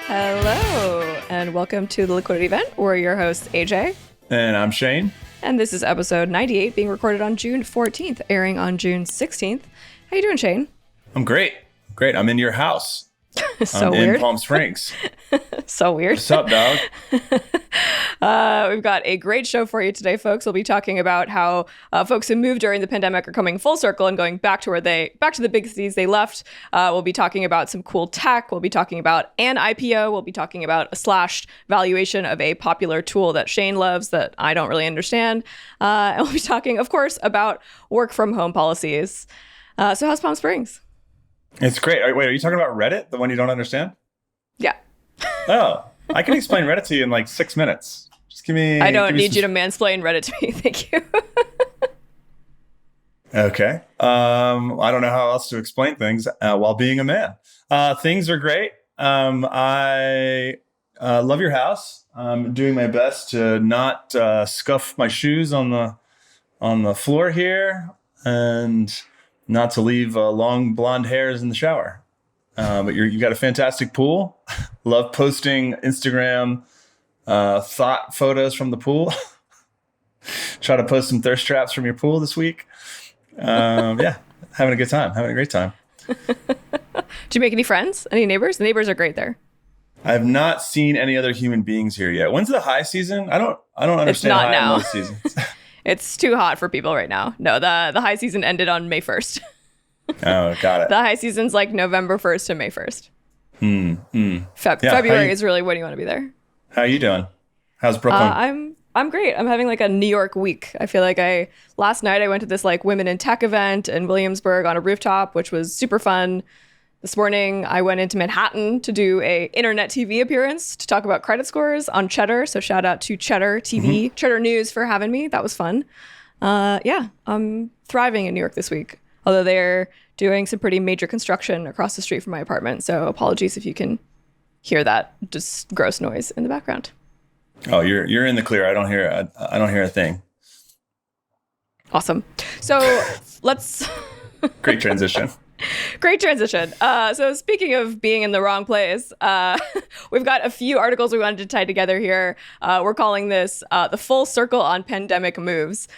Hello, and welcome to the Liquidity Event. We're your hosts, AJ. And I'm Shane. And this is episode 98, being recorded on June 14th, airing on June 16th. How you doing, Shane? I'm great. Great. I'm in your house. So I'm weird. in Palm Springs. So weird. What's up, dog? We've got a great show for you today, folks. We'll be talking about how folks who moved during the pandemic are coming full circle and going back to the big cities they left. We'll be talking about some cool tech. We'll be talking about an IPO. We'll be talking about a slashed valuation of a popular tool that Shane loves that I don't really understand. And we'll be talking, of course, about work from home policies. So how's Palm Springs? It's great. Wait, are you talking about Reddit? The one you don't understand? Yeah. Oh, I can explain Reddit to you in like 6 minutes. Just give me... I don't need you to mansplain Reddit to me. Thank you. Okay. I don't know how else to explain things while being a man. Things are great. I love your house. I'm doing my best to not scuff my shoes on the floor here and not to leave long blonde hairs in the shower. But you got a fantastic pool. Love posting Instagram thought photos from the pool. Try to post some thirst traps from your pool this week. Yeah, having a good time, having a great time. Did you make any friends? Any neighbors? The neighbors are great there. I have not seen any other human beings here yet. When's the high season? I don't understand. It's not high now. in most seasons. It's too hot for people right now. No, the high season ended on May 1st. Oh, got it. The high season's like November 1st to May 1st. Yeah, February is really when you want to be there. How are you doing? How's Brooklyn? I'm great. I'm having like a New York week. I feel like last night I went to this like women in tech event in Williamsburg on a rooftop, which was super fun. This morning I went into Manhattan to do a internet TV appearance to talk about credit scores on Cheddar. So shout out to Cheddar TV, Cheddar News for having me. That was fun. Yeah, I'm thriving in New York this week. Although they're doing some pretty major construction across the street from my apartment. So apologies if you can hear that just gross noise in the background. Oh, you're in the clear. I don't hear a thing. Awesome. So let's... Great transition. Great transition. So speaking of being in the wrong place, we've got a few articles we wanted to tie together here. We're calling this the full circle on pandemic moves.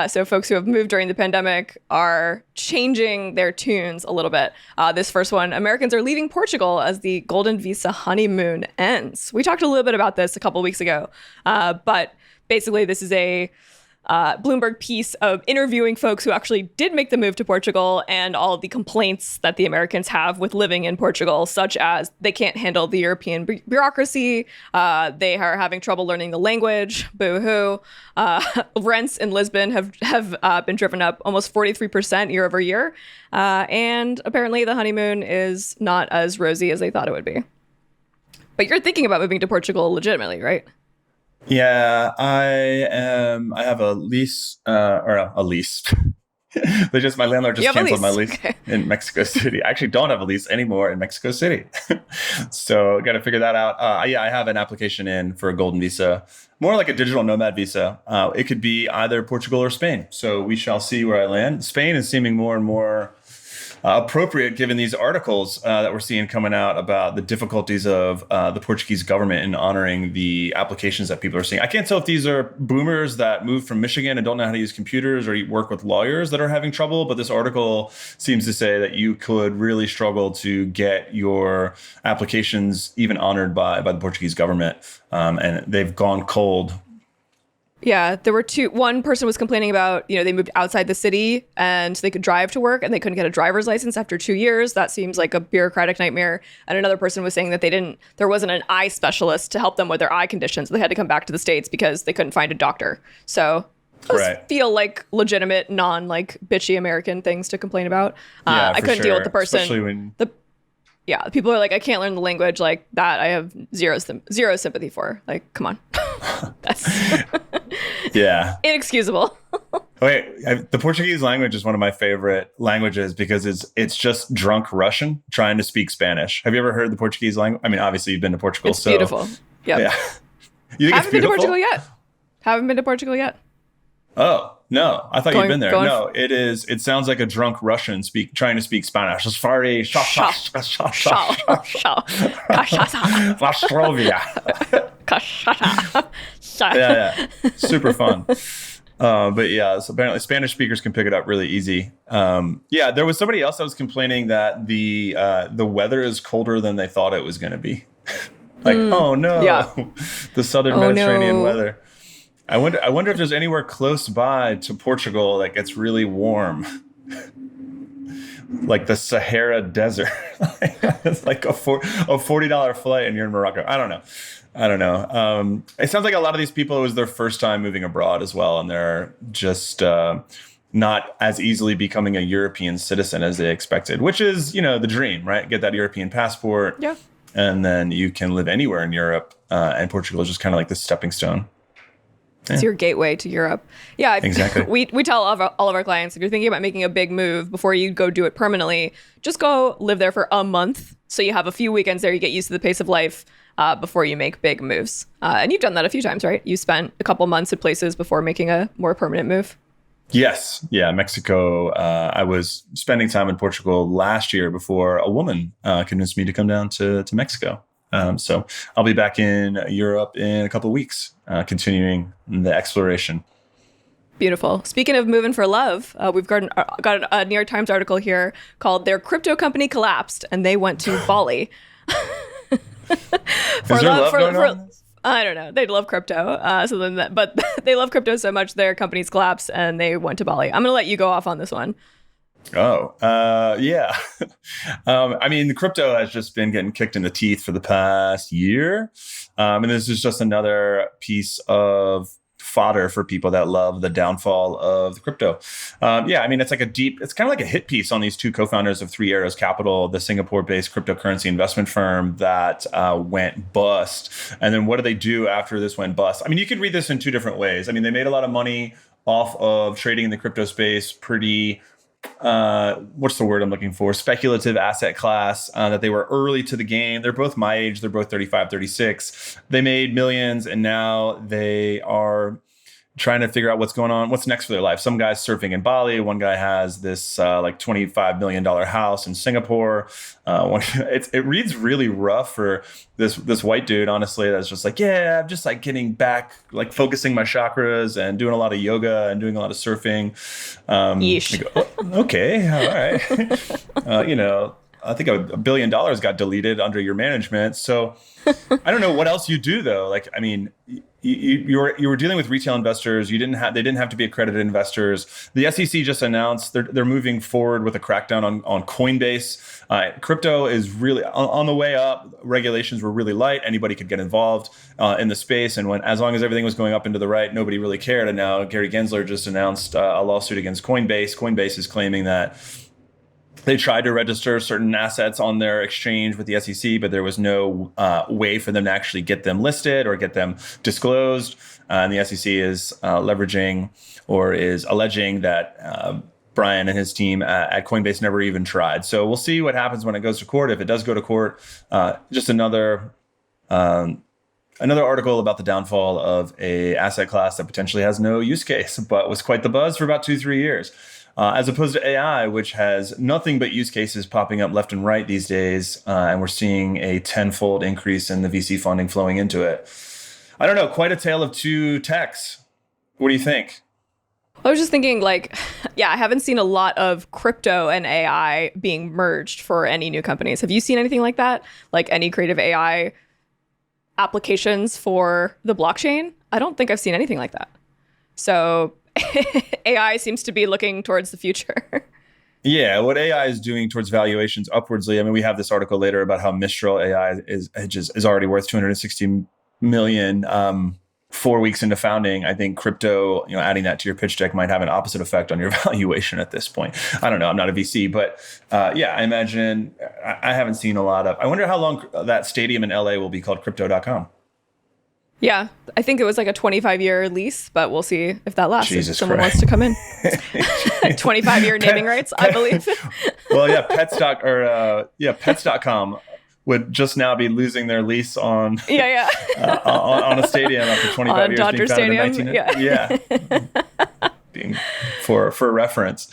So folks who have moved during the pandemic are changing their tunes a little bit. This first one, Americans are leaving Portugal as the Golden Visa honeymoon ends. We talked a little bit about this a couple weeks ago, but basically this is a Bloomberg piece of interviewing folks who actually did make the move to Portugal and all of the complaints that the Americans have with living in Portugal, such as they can't handle the European bureaucracy, they are having trouble learning the language, boo-hoo. Rents in Lisbon have been driven up almost 43% year over year, and apparently the honeymoon is not as rosy as they thought it would be. But you're thinking about moving to Portugal legitimately, right? Yeah, I have a lease, or a lease. My landlord just canceled my lease in Mexico City. I actually don't have a lease anymore in Mexico City. So got to figure that out. Yeah, I have an application in for a golden visa, more like a digital nomad visa. It could be either Portugal or Spain. So we shall see where I land. Spain is seeming more and more appropriate given these articles that we're seeing coming out about the difficulties of the Portuguese government in honoring the applications that people are seeing. I can't tell if these are boomers that moved from Michigan and don't know how to use computers or work with lawyers that are having trouble, but this article seems to say that you could really struggle to get your applications even honored by the Portuguese government, and they've gone cold. Yeah, there were two. One person was complaining about, they moved outside the city and they could drive to work and they couldn't get a driver's license after 2 years. That seems like a bureaucratic nightmare. And another person was saying that there wasn't an eye specialist to help them with their eye conditions. They had to come back to the States because they couldn't find a doctor. So those feel like legitimate, bitchy American things to complain about. Yeah, I couldn't deal with the person. Especially when... Yeah, people are like, I can't learn the language like that. I have zero sympathy for. Like, come on. That's yeah, inexcusable. Wait, the Portuguese language is one of my favorite languages because it's just drunk Russian trying to speak Spanish. Have you ever heard the Portuguese language? I mean, obviously you've been to Portugal. It's beautiful. Yep. Yeah. You think Haven't been to Portugal yet. Oh, No. I thought you'd been there. No, it is. It sounds like a drunk Russian trying to speak Spanish. Yeah. Super fun. But yeah, so apparently Spanish speakers can pick it up really easy. Yeah, there was somebody else that was complaining that the weather is colder than they thought it was going to be. Oh no, the southern Mediterranean weather. I wonder if there's anywhere close by to Portugal that gets really warm, like the Sahara Desert. It's like a $40 flight, and you're in Morocco. I don't know. It sounds like a lot of these people, it was their first time moving abroad as well, and they're just not as easily becoming a European citizen as they expected, which is, the dream, right? Get that European passport, and then you can live anywhere in Europe, and Portugal is just kind of like the stepping stone. It's your gateway to Europe. Yeah, exactly. We tell all of our clients, if you're thinking about making a big move before you go do it permanently, just go live there for a month. So you have a few weekends there, you get used to the pace of life before you make big moves. And you've done that a few times, right? You spent a couple months at places before making a more permanent move. Yes. Yeah. Mexico. I was spending time in Portugal last year before a woman convinced me to come down to Mexico. So I'll be back in Europe in a couple of weeks, continuing the exploration. Beautiful. Speaking of moving for love, we've got a New York Times article here called "Their Crypto Company Collapsed and They Went to Bali." For love going on? I don't know. They love crypto. But they love crypto so much their companies collapsed and they went to Bali. I'm going to let you go off on this one. Oh, yeah. I mean, the crypto has just been getting kicked in the teeth for the past year. And this is just another piece of fodder for people that love the downfall of the crypto. Yeah, I mean, it's kind of like a hit piece on these two co-founders of Three Arrows Capital, the Singapore-based cryptocurrency investment firm that went bust. And then what do they do after this went bust? I mean, you could read this in two different ways. I mean, they made a lot of money off of trading in the crypto space, pretty what's the word I'm looking for? Speculative asset class, that they were early to the game. They're both my age. They're both 35, 36. They made millions and now they are trying to figure out what's going on, what's next for their life. Some guy's surfing in Bali. One guy has this like $25 million house in Singapore. It reads really rough for this white dude, honestly, that's just like, yeah, I'm just like getting back, like focusing my chakras and doing a lot of yoga and doing a lot of surfing. Yeesh. Go, okay, all right. I think $1 billion got deleted under your management. So I don't know what else you do though. Like, I mean, you were dealing with retail investors. They didn't have to be accredited investors. The SEC just announced they're moving forward with a crackdown on Coinbase. Crypto is really on the way up. Regulations were really light. Anybody could get involved in the space. And as long as everything was going up into the right, nobody really cared. And now Gary Gensler just announced a lawsuit against Coinbase. Coinbase is claiming that they tried to register certain assets on their exchange with the SEC, but there was no way for them to actually get them listed or get them disclosed. And the SEC is leveraging or is alleging that Brian and his team at Coinbase never even tried. So we'll see what happens when it goes to court. If it does go to court, just another article about the downfall of a asset class that potentially has no use case, but was quite the buzz for about 2-3 years. As opposed to AI, which has nothing but use cases popping up left and right these days. And we're seeing a 10-fold increase in the VC funding flowing into it. I don't know, quite a tale of two techs. What do you think? I was just thinking I haven't seen a lot of crypto and AI being merged for any new companies. Have you seen anything like that? Like any creative AI applications for the blockchain? I don't think I've seen anything like that. So AI seems to be looking towards the future. Yeah, what AI is doing towards valuations upwardsly. I mean, we have this article later about how Mistral AI is already worth $260 million 4 weeks into founding. I think crypto, adding that to your pitch deck might have an opposite effect on your valuation at this point. I don't know. I'm not a VC, but I imagine I haven't seen a lot of. I wonder how long that stadium in LA will be called Crypto.com. Yeah, I think it was like a 25-year lease, but we'll see if that lasts. Jesus if someone Christ. wants to come in. 25-year naming rights, I believe. Well, yeah, Pets.com would just now be losing their lease on on a stadium after 25 years Dodger being founded Stadium. in 19. Yeah. being for reference.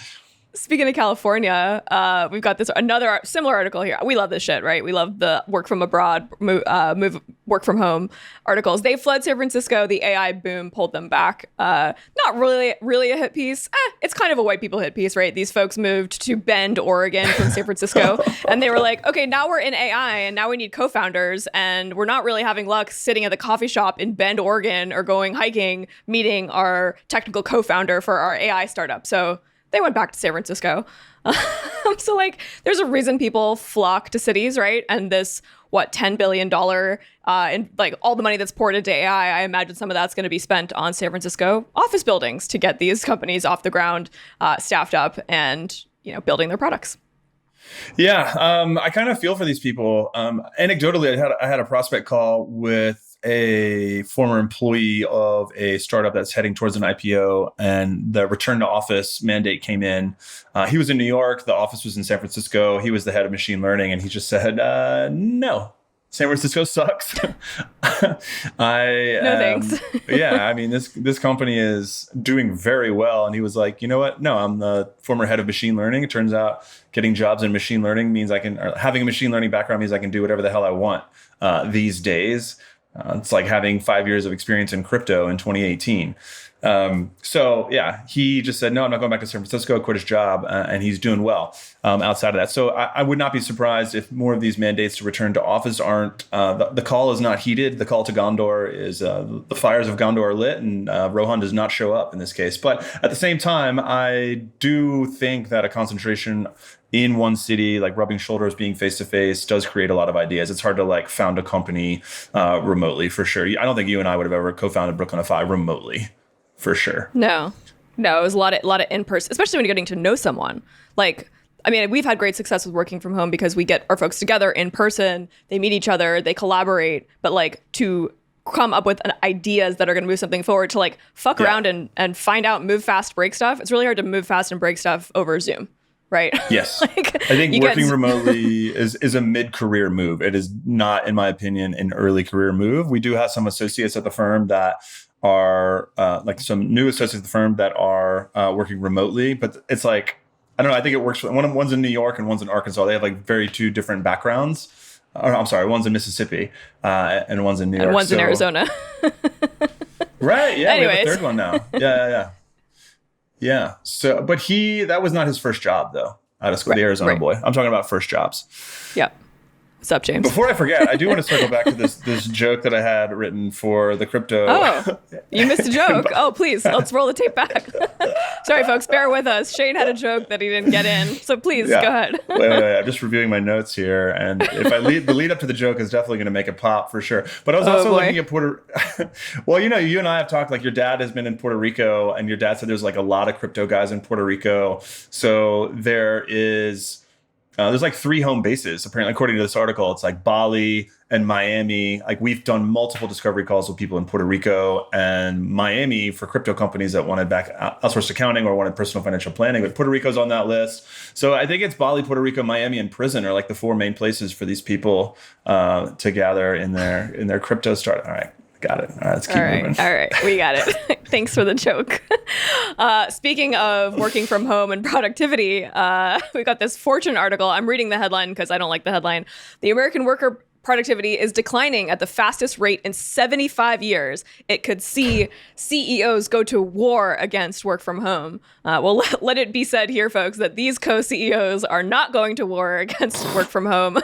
Speaking of California, we've got this another similar article here. We love this shit, right? We love the work from abroad, work from home articles. They fled San Francisco. The AI boom pulled them back. Not really a hit piece. It's kind of a white people hit piece, right? These folks moved to Bend, Oregon from San Francisco. And they were like, okay, now we're in AI and now we need co-founders. And we're not really having luck sitting at the coffee shop in Bend, Oregon or going hiking, meeting our technical co-founder for our AI startup. So they went back to San Francisco. So like, there's a reason people flock to cities, right? And this, $10 billion in like all the money that's poured into AI, I imagine some of that's going to be spent on San Francisco office buildings to get these companies off the ground, staffed up and, building their products. Yeah, I kind of feel for these people. Anecdotally, I had a prospect call with a former employee of a startup that's heading towards an IPO, and the return to office mandate came in. He was in New York. The office was in San Francisco. He was the head of machine learning, and he just said, no, San Francisco sucks. No thanks. Yeah, I mean, this company is doing very well. And he was like, you know what? No, I'm the former head of machine learning. It turns out getting jobs in machine learning means having a machine learning background means I can do whatever the hell I want these days. It's like having 5 years of experience in crypto in 2018. So yeah, he just said, no, I'm not going back to San Francisco, quit his job, and he's doing well outside of that. So I would not be surprised if more of these mandates to return to office aren't, the call is not heeded. The call to Gondor is, the fires of Gondor are lit, and Rohan does not show up in this case. But at the same time, I do think that a concentration in one city, like rubbing shoulders, being face-to-face, does create a lot of ideas. It's hard to like found a company remotely, for sure. I don't think you and I would have ever co-founded Brooklyn FI remotely, for sure. No, it was a lot of in-person, especially when you're getting to know someone. Like, I mean, we've had great success with working from home because we get our folks together in person, they meet each other, they collaborate, but like to come up with ideas that are going to move something forward, to like fuck around and find out, move fast, break stuff. It's really hard to move fast and break stuff over Zoom. Right. Yes. I think working remotely is a mid-career move. It is not, in my opinion, an early career move. We do have some associates at the firm that are like some new associates at the firm that are working remotely, but it's like, I don't know. I think it works. One's in New York and one's in Arkansas. They have like very two different backgrounds. I'm sorry. One's in Mississippi and one's in New York. And one's in Arizona. Right. Yeah. Anyways. We have a third one now. Yeah. So, but that was not his first job though, out of school, the Arizona boy. I'm talking about first jobs. Yep. What's up, James? Before I forget, I do want to circle back to this joke that I had written for the crypto. Oh, you missed a joke. Oh, please, let's roll the tape back. Sorry, folks, bear with us. Shane had a joke that he didn't get in, so please go ahead. Wait. I'm just reviewing my notes here, and if the lead up to the joke is definitely going to make it pop for sure. But I was also looking at Puerto. Well, you and I have talked, like your dad has been in Puerto Rico, and your dad said there's like a lot of crypto guys in Puerto Rico. So there is. There's like 3 home bases, apparently, according to this article. It's like Bali and Miami. Like we've done multiple discovery calls with people in Puerto Rico and Miami for crypto companies that wanted back outsourced accounting or wanted personal financial planning. But Puerto Rico's on that list. So I think it's Bali, Puerto Rico, Miami, and prison are like the 4 main places for these people to gather in their crypto startup. All right. Got it. All right, let's keep moving. All right, we got it. Thanks for the joke. Speaking of working from home and productivity, we got this Fortune article. I'm reading the headline because I don't like the headline. The American worker productivity is declining at the fastest rate in 75 years. It could see CEOs go to war against work from home. Well, let it be said here, folks, that these co-CEOs are not going to war against work from home.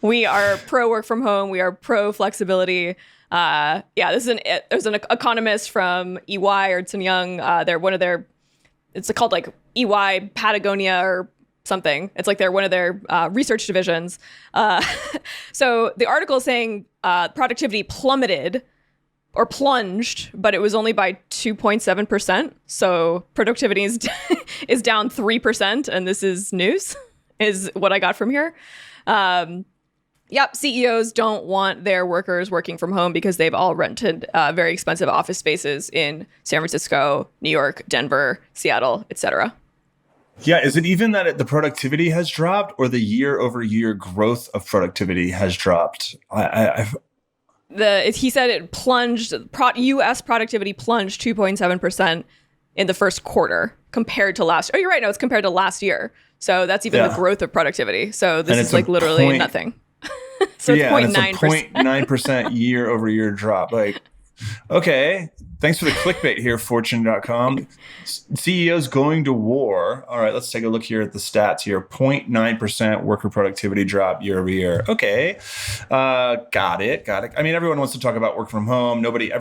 We are pro work from home. We are pro flexibility. There's an economist from EY, Ernst & Young. They're one of their, it's called like EY Patagonia or something. It's like they're one of their research divisions. So the article is saying productivity plummeted or plunged, but it was only by 2.7%. So productivity is down 3%. And this is news, is what I got from here. Yep, CEOs don't want their workers working from home because they've all rented very expensive office spaces in San Francisco, New York, Denver, Seattle, etc. Yeah, is it even that the productivity has dropped or the year-over-year growth of productivity has dropped? He said it plunged. U.S. productivity plunged 2.7%. in the first quarter compared to last. Oh, you're right. No, it's compared to last year. So that's even the growth of productivity. So this is like literally nothing. So it's 0.9%. 0.9% year over year drop. Like, okay, thanks for the clickbait here, fortune.com. CEOs going to war. All right, let's take a look here at the stats here. 0.9% worker productivity drop year over year. Okay, got it. I mean, everyone wants to talk about work from home. Nobody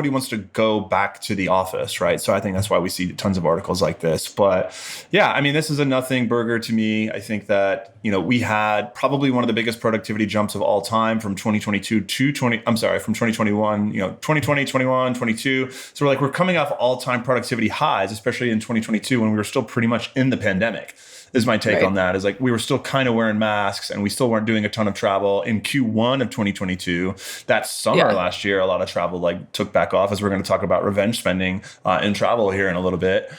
wants to go back to the office, right? So I think that's why we see tons of articles like this. But yeah, I mean, this is a nothing burger to me. I think that, we had probably one of the biggest productivity jumps of all time from 2022 to from 2021, 2020, 21, 22. So we're coming off all-time productivity highs, especially in 2022 when we were still pretty much in the pandemic. Is my take on that. Is like we were still kind of wearing masks and we still weren't doing a ton of travel in Q1 of 2022. That summer last year, a lot of travel took back off, as we're going to talk about revenge spending in travel here in a little bit.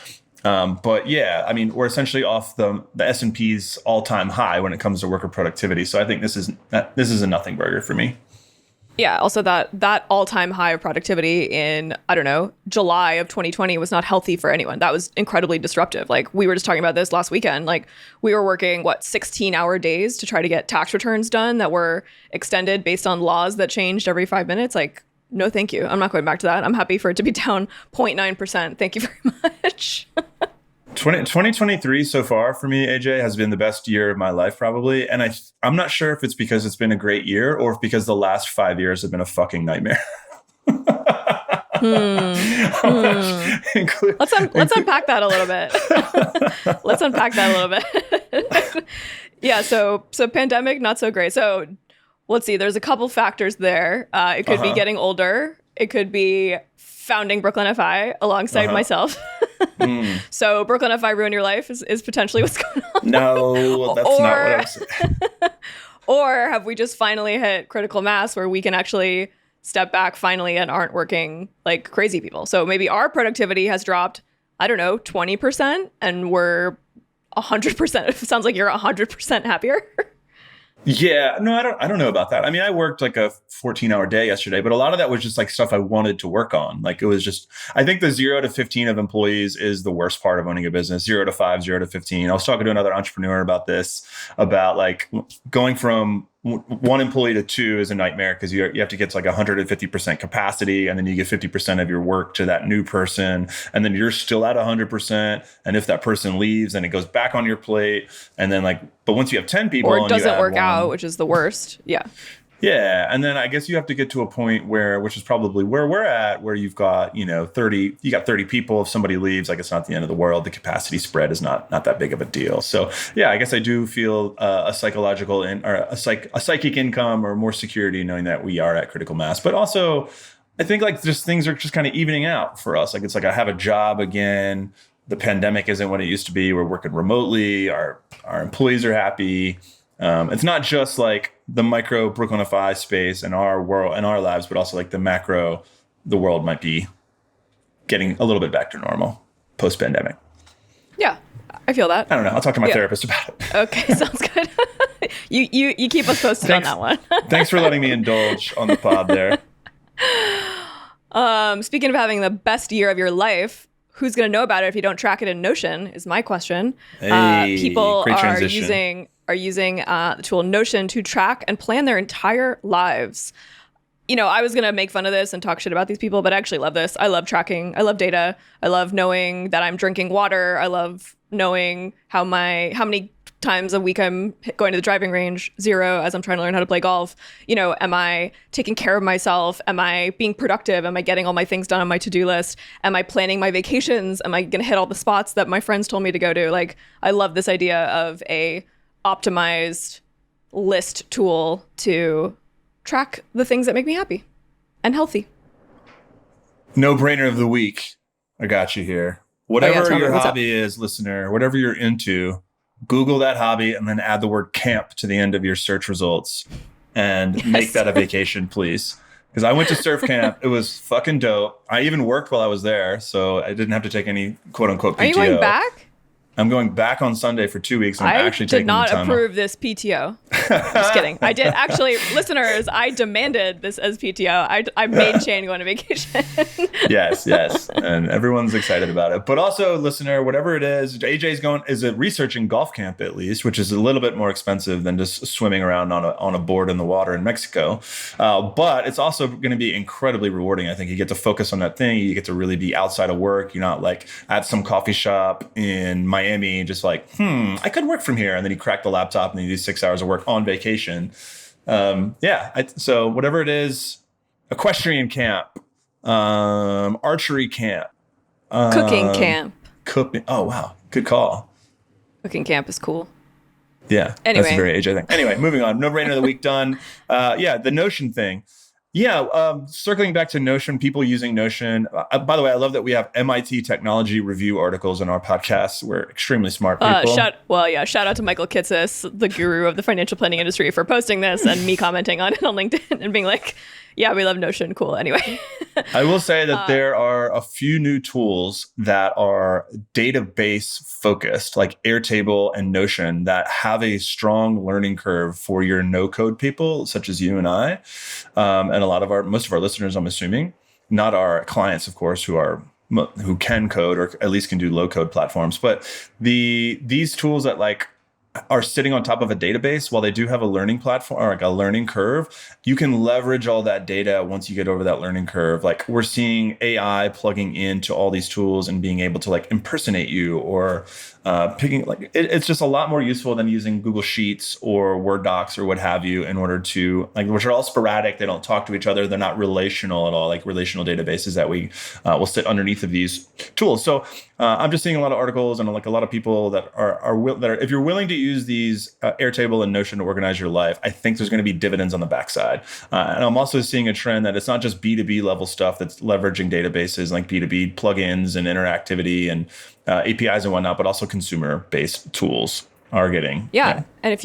But yeah, I mean, we're essentially off the S&P's all-time high when it comes to worker productivity. So I think this is a nothing burger for me. Yeah. Also, that all-time high of productivity in, I don't know, July of 2020 was not healthy for anyone. That was incredibly disruptive. Like, we were just talking about this last weekend. Like, we were working 16-hour days to try to get tax returns done that were extended based on laws that changed every 5 minutes. Like, no, thank you. I'm not going back to that. I'm happy for it to be down 0.9%. Thank you very much. 2023 so far for me, AJ, has been the best year of my life, probably. And I'm not sure if it's because it's been a great year or if because the last 5 years have been a fucking nightmare. Let's unpack that a little bit. Let's unpack that a little bit. Yeah, so pandemic, not so great. So let's see, there's a couple factors there. It could be getting older. It could be founding Brooklyn FI alongside myself. So Brooklyn FI ruin your life is potentially what's going on. No, that's not what I'm saying. Or have we just finally hit critical mass where we can actually step back finally and aren't working like crazy people? So maybe our productivity has dropped, I don't know, 20% and we're 100%. It sounds like you're 100% happier. Yeah, no, I don't know about that. I mean, I worked like a 14-hour day yesterday, but a lot of that was just like stuff I wanted to work on. Like it was just, I think the 0 to 15 of employees is the worst part of owning a business. 0 to 5, 0 to 15. I was talking to another entrepreneur about this, about like going from 1 employee to 2 is a nightmare because you have to get to like 150% capacity, and then you give 50% of your work to that new person, and then you're still at 100%. And if that person leaves, then it goes back on your plate. And then but once you have 10 people, or it doesn't work out, which is the worst. Yeah. Yeah. And then I guess you have to get to a point which is probably where we're at, where you've got, 30 people. If somebody leaves, like it's not the end of the world. The capacity spread is not that big of a deal. So yeah, I guess I do feel a psychological or a psychic income or more security knowing that we are at critical mass. But also I think like just things are just kind of evening out for us. Like it's like I have a job again. The pandemic isn't what it used to be. We're working remotely. Our employees are happy. It's not just like the micro Brooklyn FI space and our world and our lives, but also like the macro, the world might be getting a little bit back to normal post-pandemic. Yeah, I feel that. I don't know. I'll talk to my therapist about it. Okay, sounds good. You keep us posted on that one. Thanks for letting me indulge on the pod there. Speaking of having the best year of your life, who's going to know about it if you don't track it in Notion is my question. People are using the tool Notion to track and plan their entire lives. I was going to make fun of this and talk shit about these people, but I actually love this. I love tracking. I love data. I love knowing that I'm drinking water. I love knowing how many times a week I'm going to the driving range, 0, as I'm trying to learn how to play golf. Am I taking care of myself? Am I being productive? Am I getting all my things done on my to-do list? Am I planning my vacations? Am I going to hit all the spots that my friends told me to go to? Like, I love this idea of a optimized list tool to track the things that make me happy and healthy. No brainer of the week. I got you here. Whatever your hobby is, listener, whatever you're into, Google that hobby and then add the word camp to the end of your search results and make that a vacation, please. Because I went to surf camp. It was fucking dope. I even worked while I was there, so I didn't have to take any quote unquote PTO. Are you going back? I'm going back on Sunday for 2 weeks. I'm actually taking the time off. I did not approve this PTO. Just kidding. I did. Actually, listeners, I demanded this as PTO. I made Shane go on a vacation. Yes. And everyone's excited about it. But also, listener, whatever it is, AJ's is researching golf camp at least, which is a little bit more expensive than just swimming around on a board in the water in Mexico. But it's also going to be incredibly rewarding. I think you get to focus on that thing. You get to really be outside of work. You're not like at some coffee shop in Miami, just like, I could work from here. And then you crack the laptop and you do 6 hours of work on vacation. So whatever it is, equestrian camp, archery camp, cooking camp. Oh, wow. Good call. Cooking camp is cool. Yeah. Anyway. That's a very AJ thing. Anyway, moving on. No brainer of the week done. The Notion thing. Yeah, circling back to Notion, people using Notion. By the way, I love that we have MIT technology review articles in our podcast. We're extremely smart people. Shout out to Michael Kitces, the guru of the financial planning industry, for posting this and me commenting on it on LinkedIn and being like, yeah, we love Notion. Cool. Anyway. I will say that there are a few new tools that are database focused, like Airtable and Notion, that have a strong learning curve for your no-code people, such as you and I, and most of our listeners, I'm assuming, not our clients, of course, who can code or at least can do low-code platforms. But these tools that are sitting on top of a database, while they do have a learning platform or like a learning curve, you can leverage all that data once you get over that learning curve. Like we're seeing AI plugging into all these tools and being able to like impersonate you or picking it's just a lot more useful than using Google Sheets or Word Docs or what have you in order to which are all sporadic. They don't talk to each other. They're not relational at all, like relational databases that we will sit underneath of these tools. So I'm just seeing a lot of articles and like a lot of people that are if you're willing to use these Airtable and Notion to organize your life, I think there's going to be dividends on the backside. And I'm also seeing a trend that it's not just B2B level stuff that's leveraging databases like B2B plugins and interactivity and APIs and whatnot, but also consumer-based tools are getting. Yeah. And if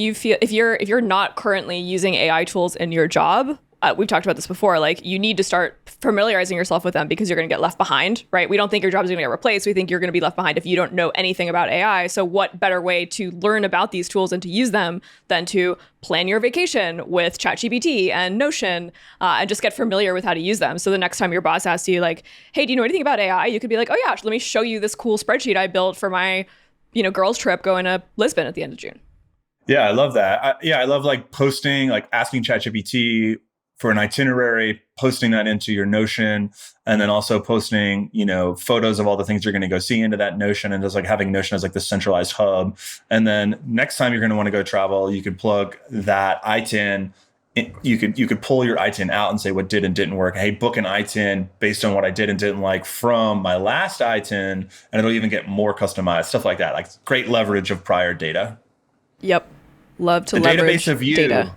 you're not currently using AI tools in your job, we've talked about this before, like you need to start familiarizing yourself with them because you're going to get left behind, right? We don't think your job is going to get replaced. We think you're going to be left behind if you don't know anything about AI. So what better way to learn about these tools and to use them than to plan your vacation with ChatGPT and Notion and just get familiar with how to use them. So the next time your boss asks you like, hey, do you know anything about AI? You could be like, oh yeah, let me show you this cool spreadsheet I built for my, girls trip going to Lisbon at the end of June. Yeah, I love that. I love like posting, like asking ChatGPT for an itinerary, posting that into your Notion, and then also posting, photos of all the things you're going to go see into that Notion, and just like having Notion as like the centralized hub. And then next time you're going to want to go travel, you could plug that ITIN. You could pull your ITIN out and say what did and didn't work. Hey, book an ITIN based on what I did and didn't like from my last ITIN, and it'll even get more customized, stuff like that. Like great leverage of prior data. Yep, love to leverage database of you. Data.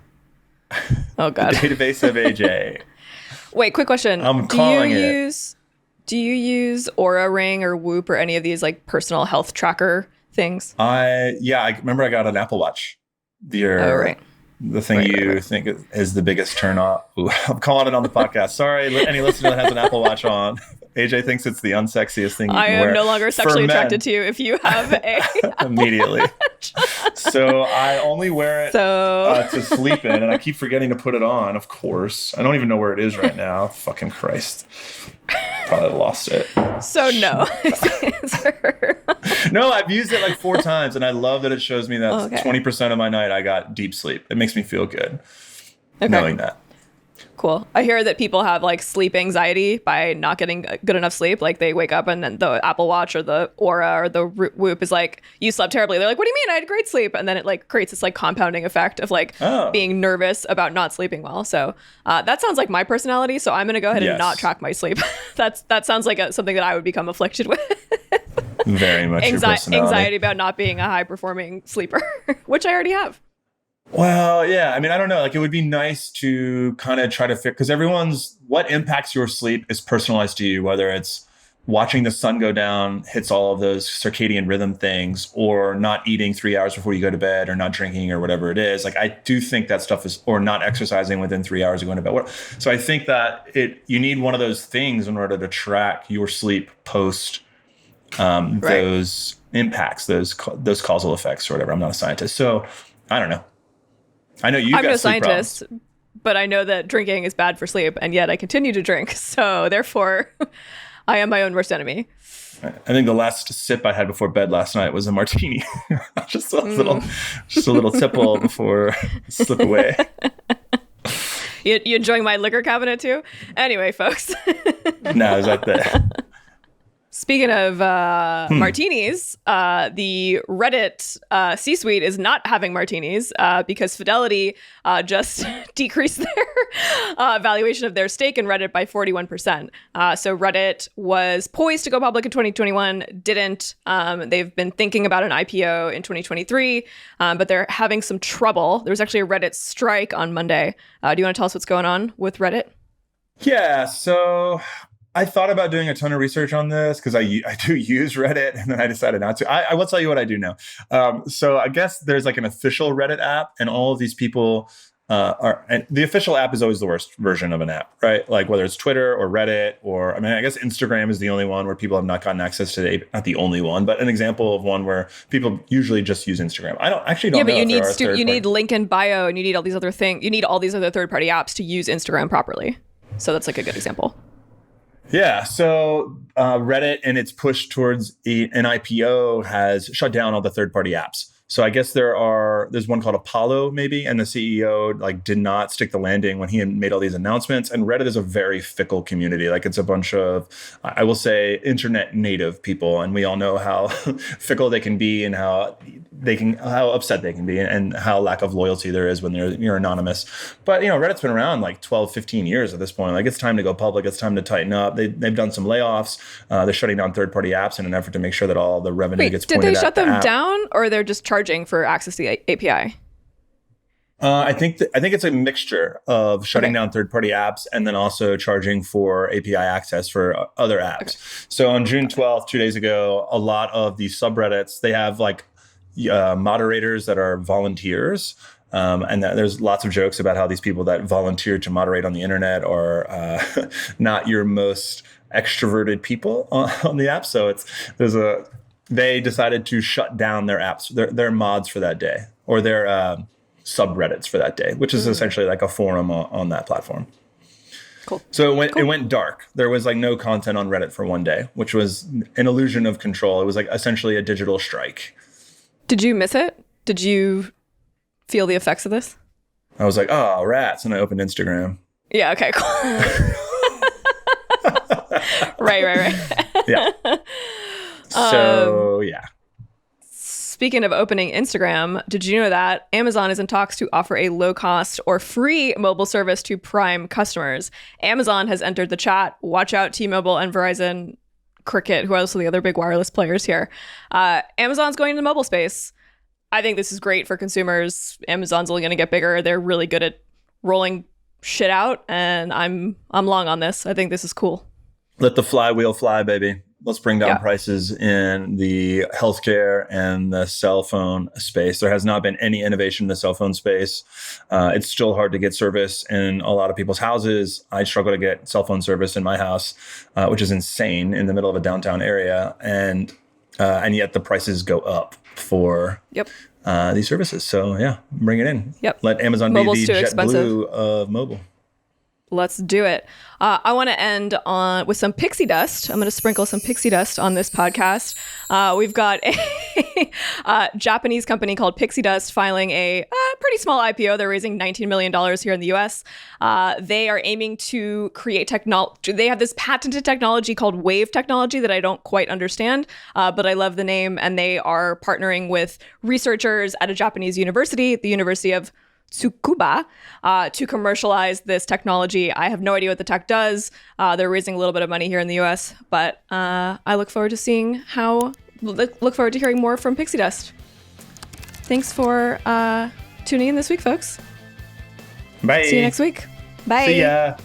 Oh God. The database of AJ. Wait, quick question. Do you use Aura Ring or Whoop or any of these like personal health tracker things? I remember I got an Apple Watch. The thing you think is the biggest turn off. Ooh, I'm calling it on the podcast. Sorry, any listener that has an Apple Watch on. AJ thinks it's the unsexiest thing you can wear. I am no longer sexually attracted to you if you have a immediately. So I only wear it to sleep in, and I keep forgetting to put it on, of course. I don't even know where it is right now. Fucking Christ. Probably lost it. So no. No, I've used it like 4 times, and I love that it shows me that 20% of my night I got deep sleep. It makes me feel good knowing that. Cool. I hear that people have like sleep anxiety by not getting good enough sleep. Like they wake up and then the Apple Watch or the Aura or the Whoop is like, you slept terribly. They're like, what do you mean? I had great sleep. And then it like creates this like compounding effect of like being nervous about not sleeping well. So that sounds like my personality. So I'm going to go ahead and not track my sleep. That sounds like something that I would become afflicted with. Very much your personality. Anxiety about not being a high performing sleeper, which I already have. Well, yeah. I mean, I don't know. Like, it would be nice to kind of try to fit, because what impacts your sleep is personalized to you, whether it's watching the sun go down hits all of those circadian rhythm things, or not eating 3 hours before you go to bed, or not drinking, or whatever it is. Like, I do think that stuff is, or not exercising within 3 hours of going to bed. So I think that you need one of those things in order to track your sleep post those impacts, those causal effects or whatever. I'm not a scientist, so I don't know. I know I'm no scientist, but I know that drinking is bad for sleep, and yet I continue to drink. So therefore, I am my own worst enemy. I think the last sip I had before bed last night was a martini. just a little tipple before slip away. You enjoying my liquor cabinet too? Anyway, folks. No, is that the... Speaking of martinis, the Reddit C-suite is not having martinis because Fidelity just decreased their valuation of their stake in Reddit by 41%. So Reddit was poised to go public in 2021, didn't. They've been thinking about an IPO in 2023, but they're having some trouble. There was actually a Reddit strike on Monday. Do you want to tell us what's going on with Reddit? Yeah, so... I thought about doing a ton of research on this because I do use Reddit, and then I decided not to. I will tell you what I do know. So I guess there's like an official Reddit app, and all of these people and the official app is always the worst version of an app, right? Like whether it's Twitter or Reddit or, I mean, I guess Instagram is the only one where people have not gotten access to not the only one, but an example of one where people usually just use Instagram. I don't know. Yeah, but you need link in bio, and you need all these other things. You need all these other third-party apps to use Instagram properly. So that's like a good example. Yeah, so Reddit and its push towards an IPO has shut down all the third-party apps. So I guess there's one called Apollo maybe, and the CEO like did not stick the landing when he had made all these announcements. And Reddit is a very fickle community. Like it's a bunch of, I will say, internet native people, and we all know how fickle they can be and how upset they can be and how lack of loyalty there is when you're anonymous. But Reddit's been around like 12, 15 years at this point. Like it's time to go public. It's time to tighten up. They've done some layoffs. They're shutting down third-party apps in an effort to make sure that all the revenue gets pointed at the app. Did they shut them down, or they're just charging for access to the API? I think it's a mixture of shutting down third-party apps and then also charging for API access for other apps. Okay. So on June 12th, 2 days ago, a lot of these subreddits, they have like moderators that are volunteers. And there's lots of jokes about how these people that volunteer to moderate on the internet are not your most extroverted people on the app. So they decided to shut down their apps, their mods for that day, or their subreddits for that day, which is essentially like a forum on that platform. Cool. So it went dark. There was like no content on Reddit for one day, which was an illusion of control. It was like essentially a digital strike. Did you miss it? Did you feel the effects of this? I was like, oh, rats. And I opened Instagram. Yeah. Okay, cool. Right. Yeah. So, yeah. Speaking of opening Instagram, did you know that Amazon is in talks to offer a low-cost or free mobile service to Prime customers? Amazon has entered the chat. Watch out, T-Mobile and Verizon, Cricket, who are also the other big wireless players here. Amazon's going into the mobile space. I think this is great for consumers. Amazon's only going to get bigger. They're really good at rolling shit out, and I'm long on this. I think this is cool. Let the flywheel fly, baby. Let's bring down prices in the healthcare and the cell phone space. There has not been any innovation in the cell phone space. It's still hard to get service in a lot of people's houses. I struggle to get cell phone service in my house, which is insane in the middle of a downtown area. And yet the prices go up for these services. So yeah, bring it in. Yep. Let Amazon be the JetBlue of mobile. Let's do it. I want to end with some Pixie Dust. I'm going to sprinkle some Pixie Dust on this podcast. We've got a Japanese company called Pixie Dust filing a pretty small IPO. They're raising $19 million here in the US. They are aiming to create technology. They have this patented technology called wave technology that I don't quite understand, but I love the name. And they are partnering with researchers at a Japanese university, the University of Tsukuba, to commercialize this technology. I have no idea what the tech does. They're raising a little bit of money here in the US, but I look forward to look forward to hearing more from Pixie Dust. Thanks for tuning in this week, folks. Bye. See you next week. Bye. See ya.